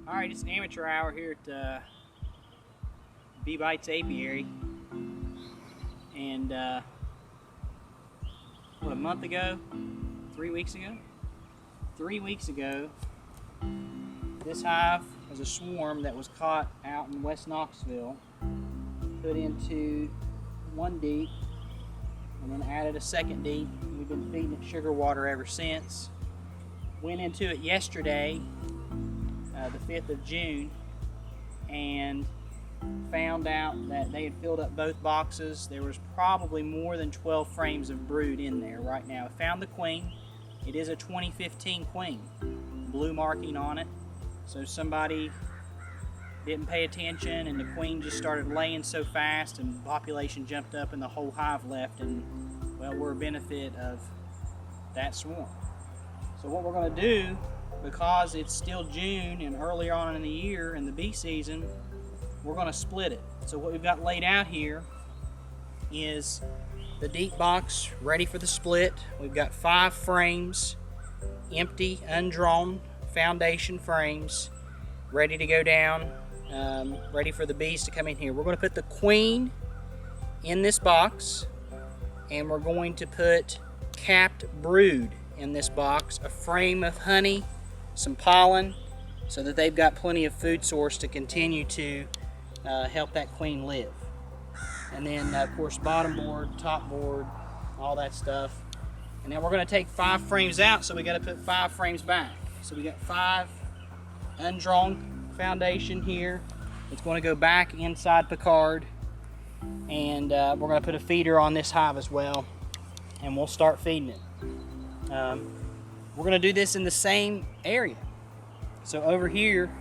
Alright, it's an amateur hour here at Bee Bites Apiary. And what, a month ago? 3 weeks ago? 3 weeks ago, this hive was a swarm that was caught out in West Knoxville, put into one deep, and then added a second deep. We've been feeding it sugar water ever since. Went into it yesterday, the 5th of June, and found out that they had filled up both boxes. There was probably more than 12 frames of brood in there right now. I found the queen. It is a 2015 queen, blue marking on it. So somebody didn't pay attention and the queen just started laying so fast and population jumped up and the whole hive left, and well, we're a benefit of that swarm. So what we're going to do, because it's still June and earlier on in the year in the bee season, we're going to split it. So what we've got laid out here is the deep box ready for the split. We've got 5 frames, empty, undrawn foundation frames, ready to go down, ready for the bees to come in here. We're going to put the queen in this box, and we're going to put capped brood in this box, a frame of honey, some pollen, so that they've got plenty of food source to continue to help that queen live. And then of course bottom board, top board, all that stuff. And now we're going to take 5 frames out, so we got to put 5 frames back. So we got 5 undrawn foundation here. It's going to go back inside Picard, and we're going to put a feeder on this hive as well, and we'll start feeding it. We're going to do this in the same area. So over here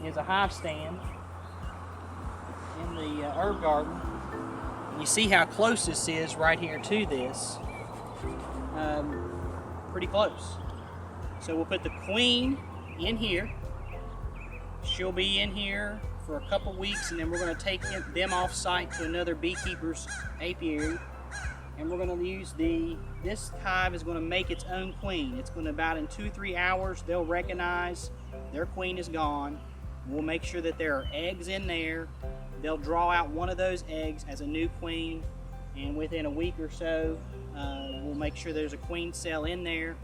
is a hive stand in the herb garden. And you see how close this is right here to this. Pretty close. So we'll put the queen in here. She'll be in here for a couple weeks, and then we're going to take them off site to another beekeeper's apiary. And we're going to use this hive is going to make its own queen. It's going to, about in 2-3 hours, they'll recognize their queen is gone. We'll make sure that there are eggs in there. They'll draw out one of those eggs as a new queen, and within a week or so, we'll make sure there's a queen cell in there.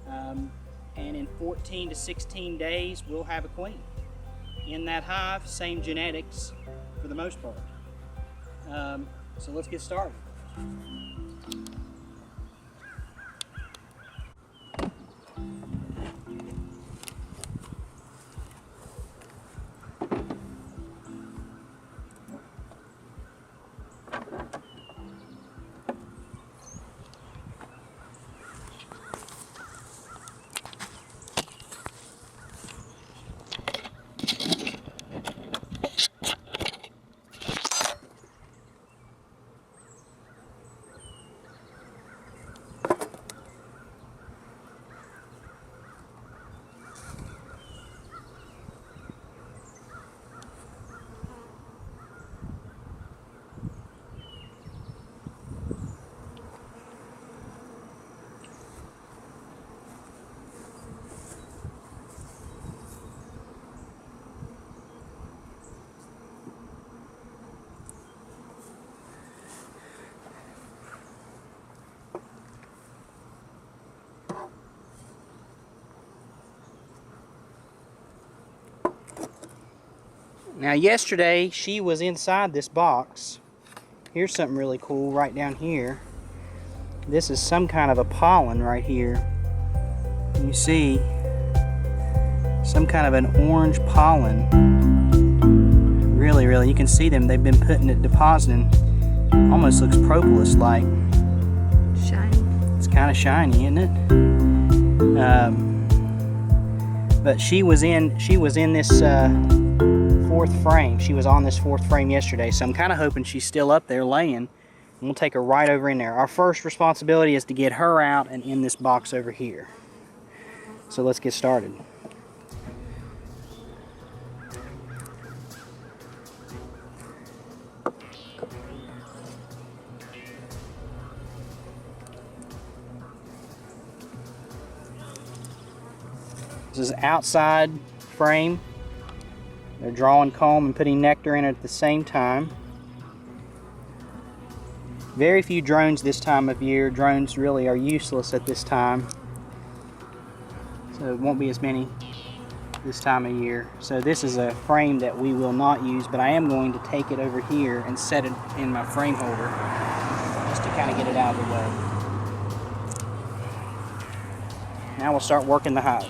And in 14 to 16 days, we'll have a queen in that hive. Same genetics for the most part. So let's get started. Now yesterday she was inside this box. Here's something really cool right down here. This is some kind of a pollen right here. You see some kind of an orange pollen. Really, you can see them. They've been putting it, depositing. Almost looks propolis like. Shiny. It's kind of shiny, isn't it? But she was in this 4th frame. She was on this 4th frame yesterday, so I'm kind of hoping she's still up there laying, and we'll take her right over in there. Our first responsibility is to get her out and in this box over here. So let's get started. This is outside frame. They're drawing comb and putting nectar in it at the same time. Very few drones this time of year. Drones really are useless at this time. So it won't be as many this time of year. So this is a frame that we will not use, but I am going to take it over here and set it in my frame holder just to kind of get it out of the way. Now we'll start working the hive.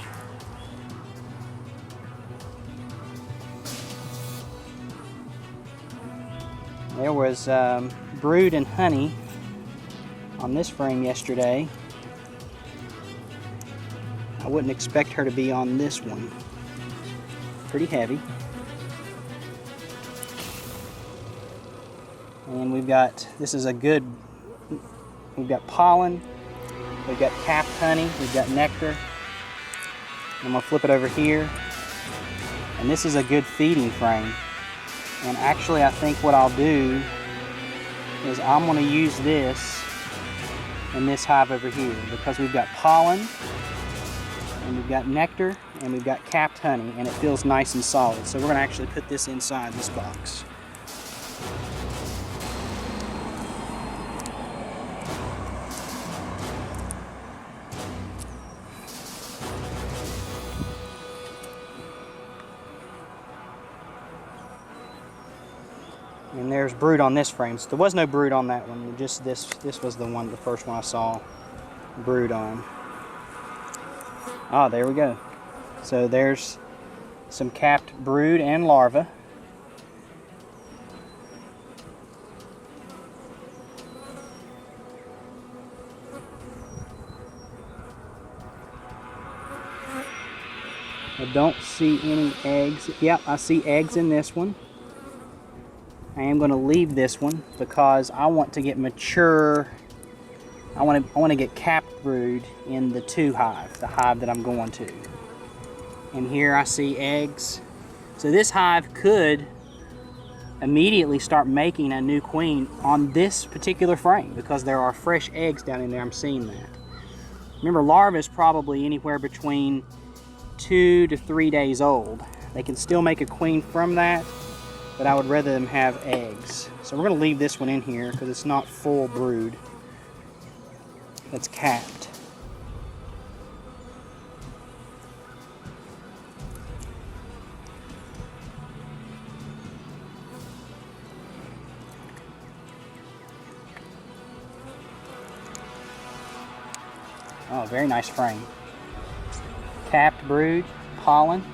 There was brood and honey on this frame yesterday. I wouldn't expect her to be on this one. Pretty heavy. And we've got, this is a good, we've got pollen, we've got capped honey, we've got nectar. I'm gonna flip it over here. And this is a good feeding frame. And actually I think what I'll do is I'm gonna use this in this hive over here because we've got pollen and we've got nectar and we've got capped honey, and it feels nice and solid. So we're gonna actually put this inside this box. And there's brood on this frame. So there was no brood on that one. Just this was the one, the first one I saw brood on. Ah, there we go. So there's some capped brood and larva. I don't see any eggs. Yep, I see eggs in this one. I am going to leave this one because I want to get mature. I want to get capped brood in the 2 hive, the hive that I'm going to. And here I see eggs. So this hive could immediately start making a new queen on this particular frame because there are fresh eggs down in there. I'm seeing that. Remember, larvae is probably anywhere between 2 to 3 days old. They can still make a queen from that, but I would rather them have eggs. So we're going to leave this one in here because it's not full brood. That's capped. Oh, very nice frame. Capped brood, pollen,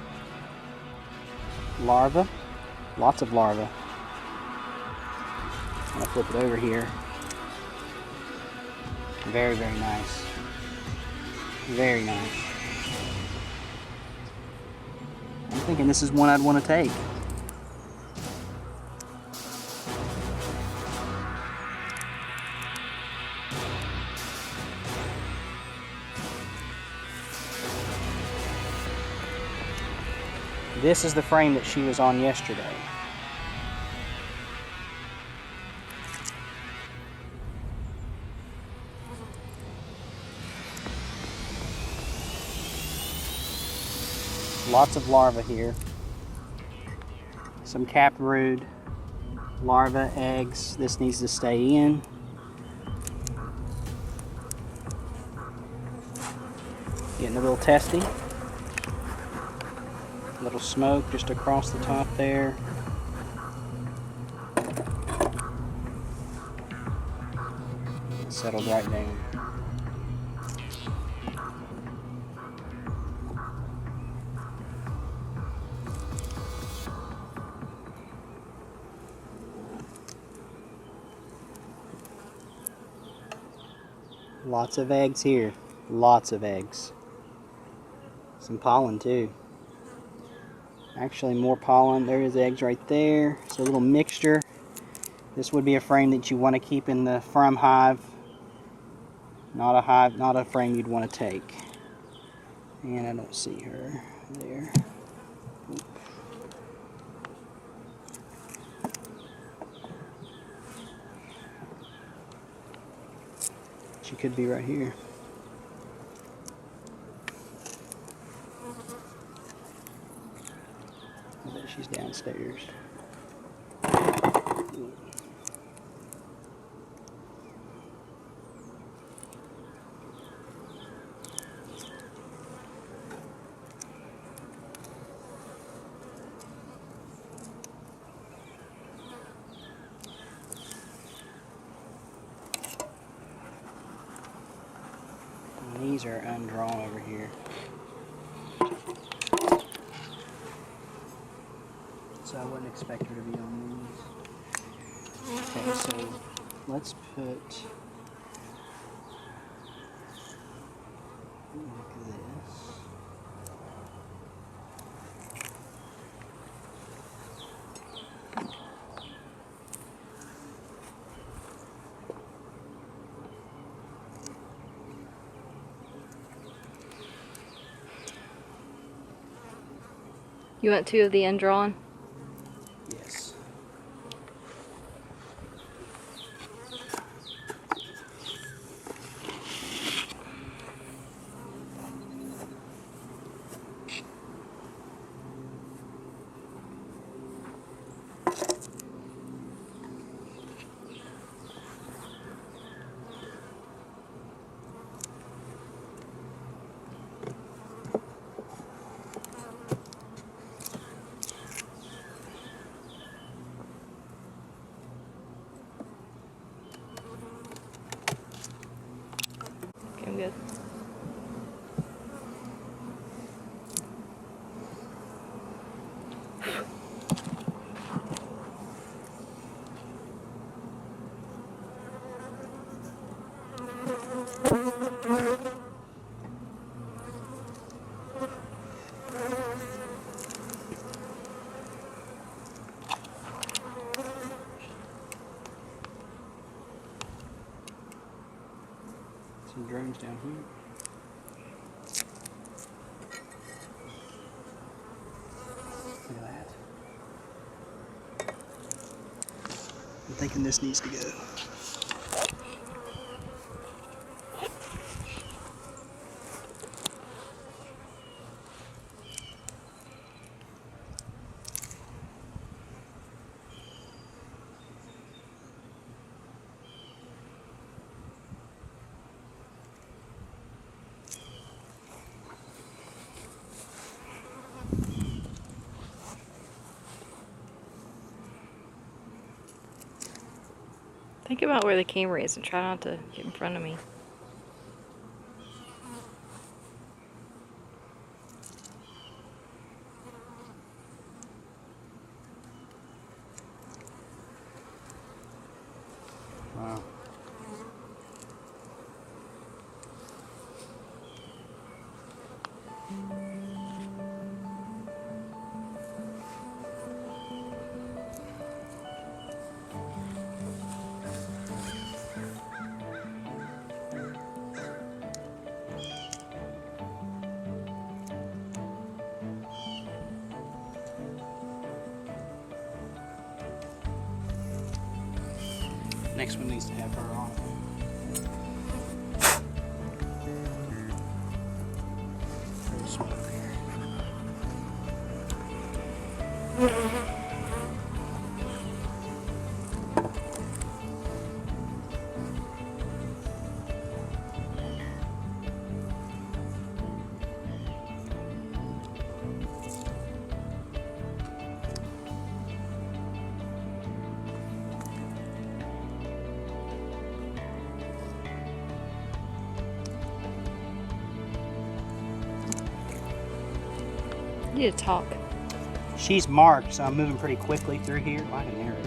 larva, lots of larvae. I'm gonna flip it over here. Very, very nice. Very nice. I'm thinking this is one I'd want to take. This is the frame that she was on yesterday. Lots of larvae here. Some capped brood, larvae, eggs. This needs to stay in. Getting a little testy. Little smoke just across the top there. Settled right down. Lots of eggs here. Lots of eggs. Some pollen too. Actually more pollen. There is eggs right there. It's a little mixture. This would be a frame that you want to keep in the from hive. Not a frame you'd want to take. And I don't see her there. Oop. She could be right here. She's downstairs. And these are undrawn over here. So I wouldn't expect her to be on these. Okay, so let's put like this. You want 2 of the undrawn? Yes. Okay, I'm good. Some drones down here. Look at that. I'm thinking this needs to go. Think about where the camera is and try not to get in front of me. Wow. Next one needs to have her on it. There's smoke here. You need to talk. She's marked, so I'm moving pretty quickly through here. I can hear it.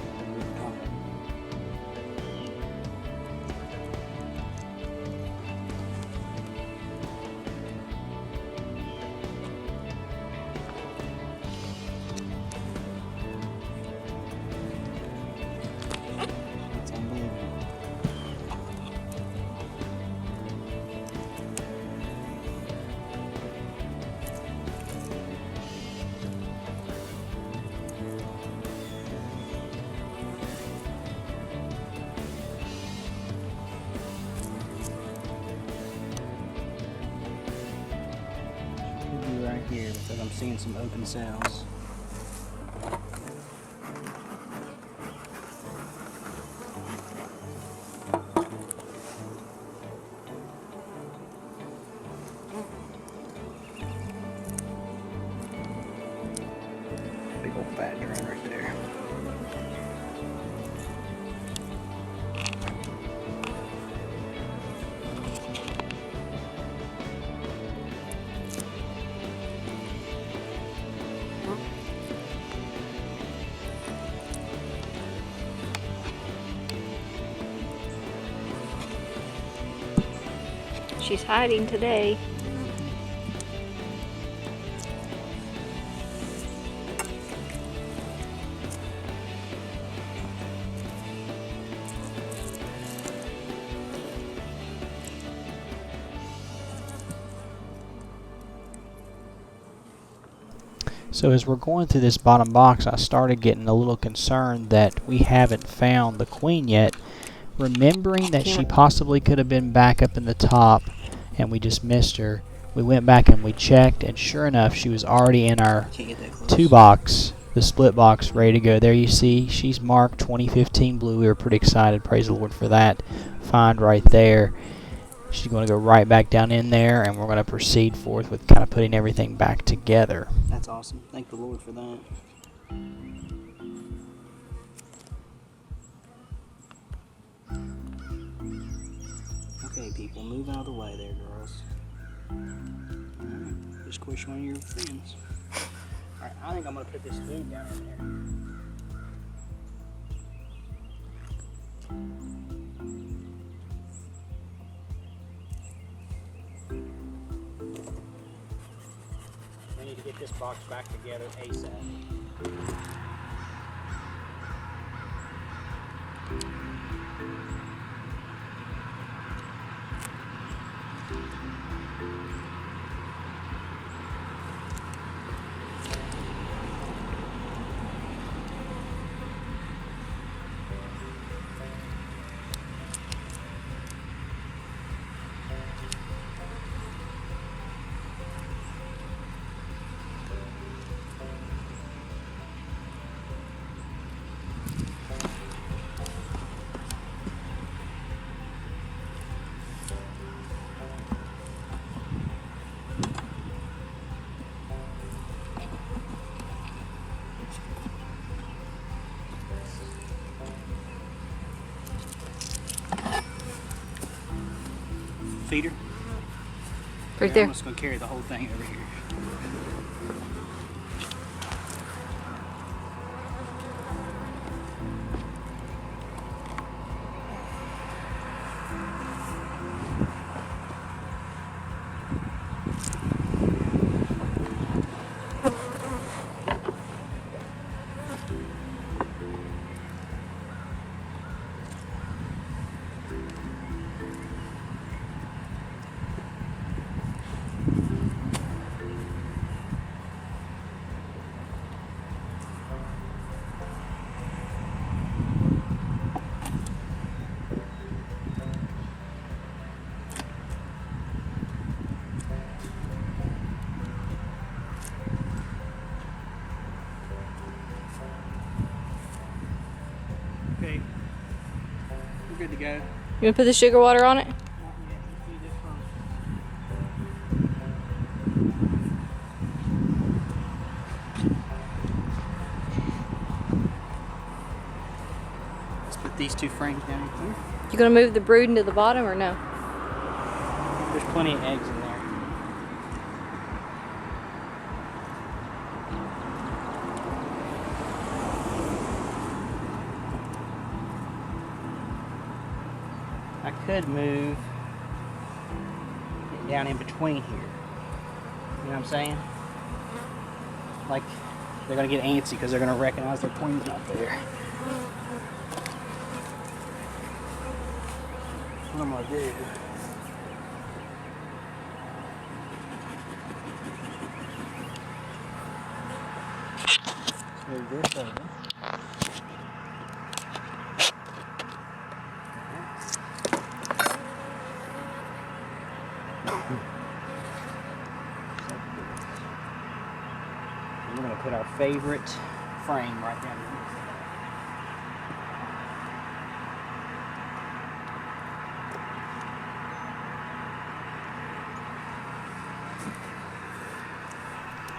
That's unbelievable. Could be right here because I'm seeing some open cells. Big old fat drone right there. She's hiding today. So as we're going through this bottom box, I started getting a little concerned that we haven't found the queen yet. Remembering that she possibly could have been back up in the top and we just missed her, we went back and we checked, and sure enough, she was already in our 2 box, the split box, ready to go. There you see, she's marked 2015 blue. We were pretty excited. Praise the Lord for that find right there. She's going to go right back down in there, and we're going to proceed forth with kind of putting everything back together. That's awesome. Thank the Lord for that. Okay, people, move out of the way there, girls. Alright, just squish one of your friends. Alright, I think I'm going to put this spoon down in there. We need to get this box back together ASAP. Feeder? Right Yeah, there. I'm just going to carry the whole thing over here. Okay, we're good to go. You want to put the sugar water on it? Not yet. Let's do this first. Let's put these 2 frames down here. You gonna move the brood into the bottom or no? There's plenty of eggs in there. I could move it down in between here. You know what I'm saying? Like, they're going to get antsy because they're going to recognize their queen's not there. What am I going to do? Let's move this over. And we're going to put our favorite frame right down here.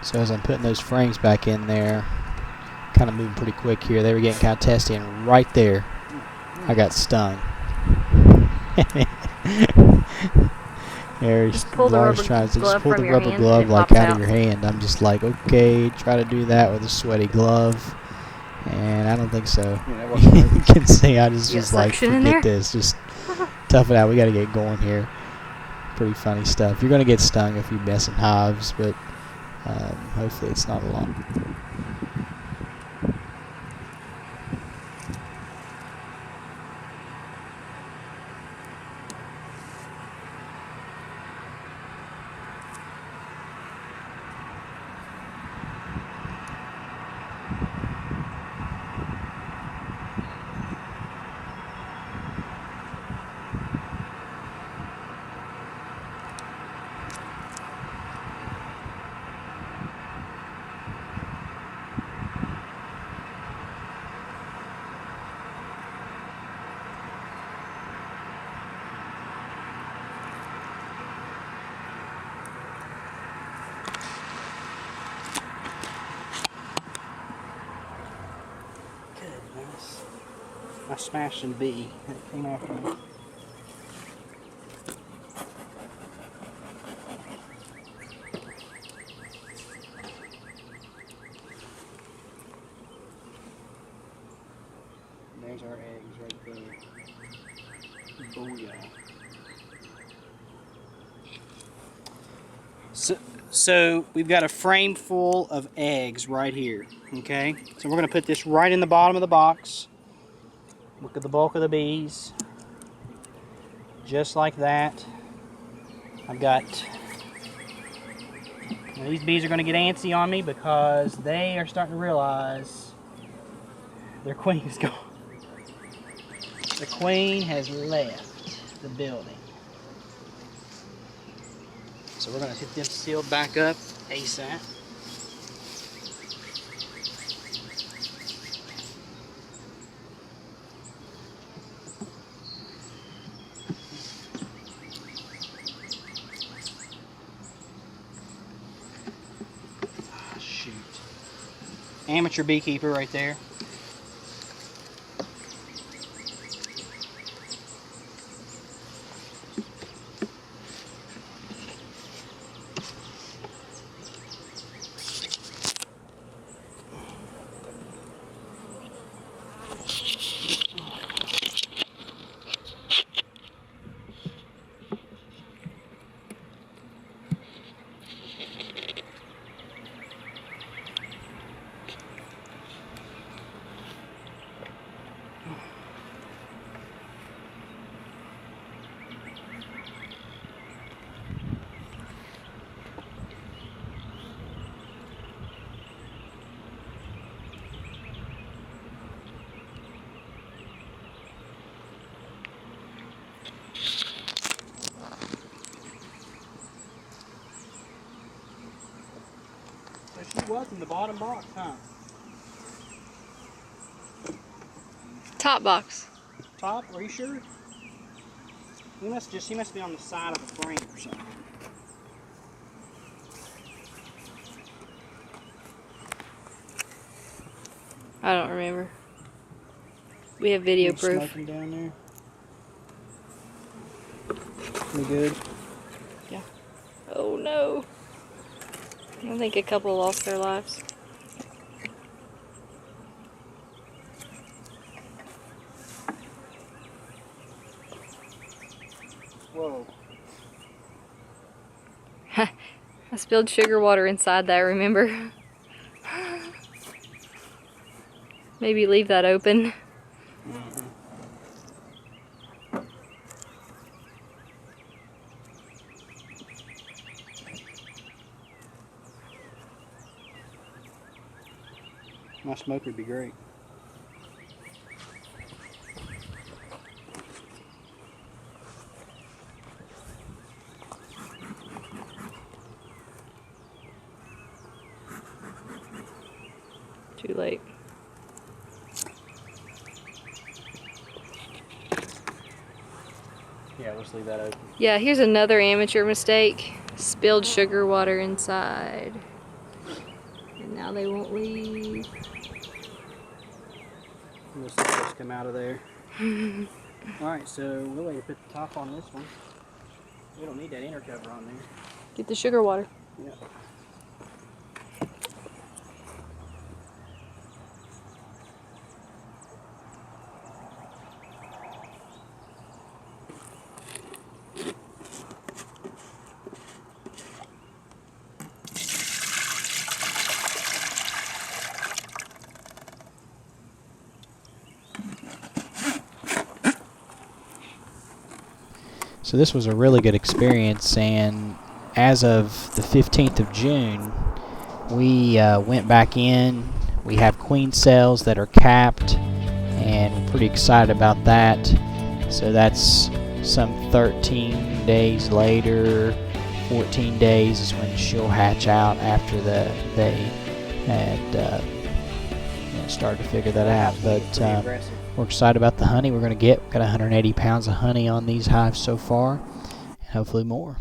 So as I'm putting those frames back in there, kind of moving pretty quick here. They were getting kind of testy, and right there, I got stung. There's Just pull the Laura's rubber trying to glove just pull from the your rubber hand, glove it like pops out of out. your hand. I'm just like, okay, try to do that with a sweaty glove, and I don't think so. Yeah, that wasn't You working. can see I just You was got like, suction in there? forget this, just tough it out. We got to get going here. Pretty funny stuff. You're gonna get stung if you mess in hives, but hopefully it's not a lot. Goodness. I smashed some bee that came after me. There's our eggs right there. Booyah. So we've got a frame full of eggs right here, okay? So we're gonna put this right in the bottom of the box. Look at the bulk of the bees. Just like that. I've got, now these bees are gonna get antsy on me because they are starting to realize their queen is gone. The queen has left the building. So we're gonna get them sealed back up ASAP. Ah, shoot. Amateur beekeeper right there. So she was in the bottom box, huh? Top box. Top, are you sure? She must be on the side of the frame or something. I don't remember. We have video Any proof. Smoking down there. We good? Yeah. Oh no. I think a couple lost their lives. Whoa. I spilled sugar water inside that, remember? Maybe leave that open. My smoke would be great. Too late. Yeah, let's leave that open. Yeah, here's another amateur mistake. Spilled sugar water inside. And now they won't leave. Those suckers come out of there. Alright, so we'll wait to put the top on this one. We don't need that inner cover on there. Get the sugar water. Yeah. So this was a really good experience, and as of the 15th of June, we went back in. We have queen cells that are capped, and we're pretty excited about that. So that's some 13 days later, 14 days is when she'll hatch out after they had started to figure that out. But we're excited about the honey we're going to get. We've got 180 pounds of honey on these hives so far, and hopefully more.